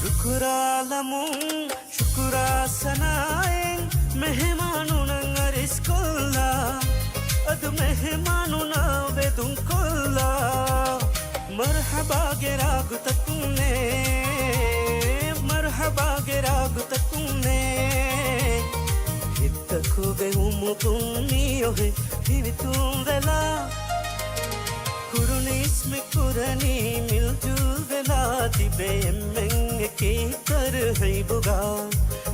शुक्रालमुं शुक्रा सनाएं मेहमानों नंगरिस कोल्ला अद मेहमानों ना वेदुं कोल्ला मरहबा गेराग तकुने मरहबा गेराग तकुने हितको बे उमुकुनियो है हिवितुं वेला कुरुनीस में कुरनी मिलजुल वेला तिबे एम्मेंगे की कर है बुगा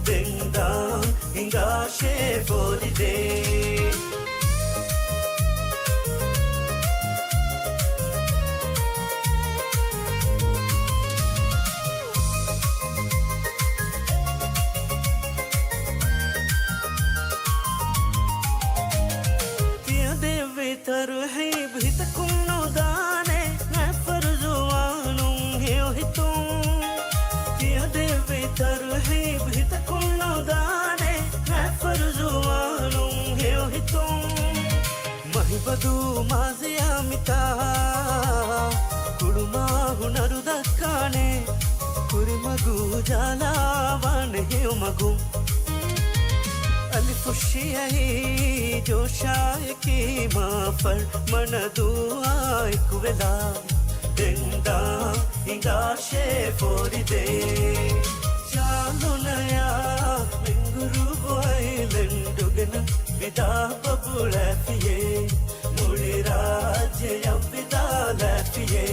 देंदाम इंगा शेफोरी दे किया देवे तर है भी तकुनो दाने मैं फरजुआनुं है तुम किया देवे तर है भी तकुनो दाने मैं फरजुआनुं है तुम महिबदु माजिया मिता कुड़मा हुनरु दक्काने कुरिमगु जालावान है मगु अलिफुशियाही जोशाय की माफर मन दुआई कुवेला देंदा इंगा शेफोरी दे चालो नया मिंगुरु वाइलन दुगना विदा बबुला फिये मुड़ी राज्य या विदा लफिये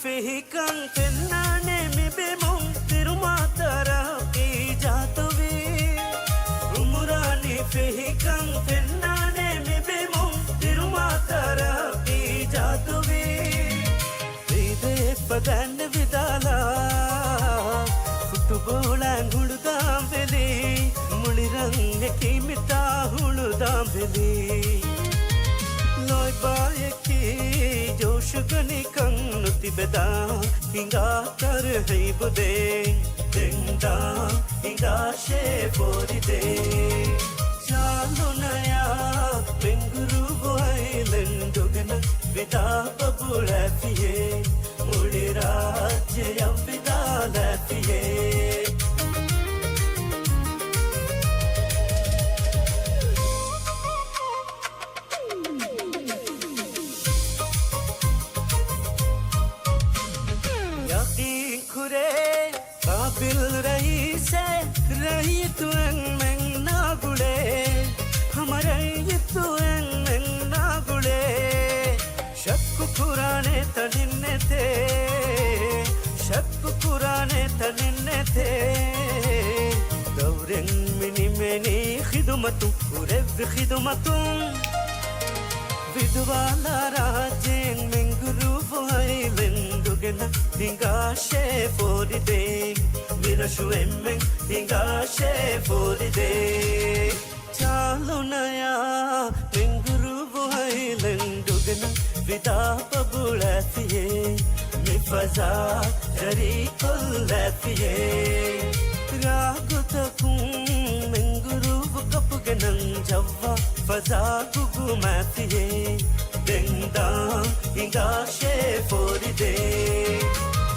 Fihikan tenane mi bemong tirumatara ki jatuvi umurani fihikan tenane mi bemong tirumatara ki jatuvi ide padan vidala football anguludam veli mulirang ki mita huludam veli loy baye ki जोश गनी कंगनुति बेदा इंगा कर है बुदे देंदा इंगा शेफोरी दे चालो नया बेंगुरु वाइलन दुगना विदा बबुला फिये मुड़ी राज्य या विदा लफिये काबिल रही से रही तू एंग ना गुड़े हमारे ये तू एंग ना गुड़े शक पुराने तनिन्ने थे शक पुराने तनिन्ने थे दौरें मिनी मिनी खिदमतु उरे खिदमतु विधवाला राजें मिंगुरु वाइलन दुगना इंगा शेफोरी दे विरशु एम्में इंगा शेफोरी दे चालो नया मिंगुरु वाइलन दुगना विदा बबुला फिये मिफजा जरी कुल फिये रागु तकुं मिंगुरु कपगनन जवा फजा गुगु माफिये देंदा इंगा शेफोरी दे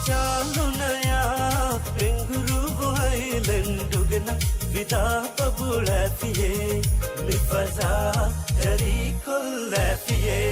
चालो नया मिंगुरु वाइलन दुगना विदा बबुला फिये मिफजा जरी कुल फिये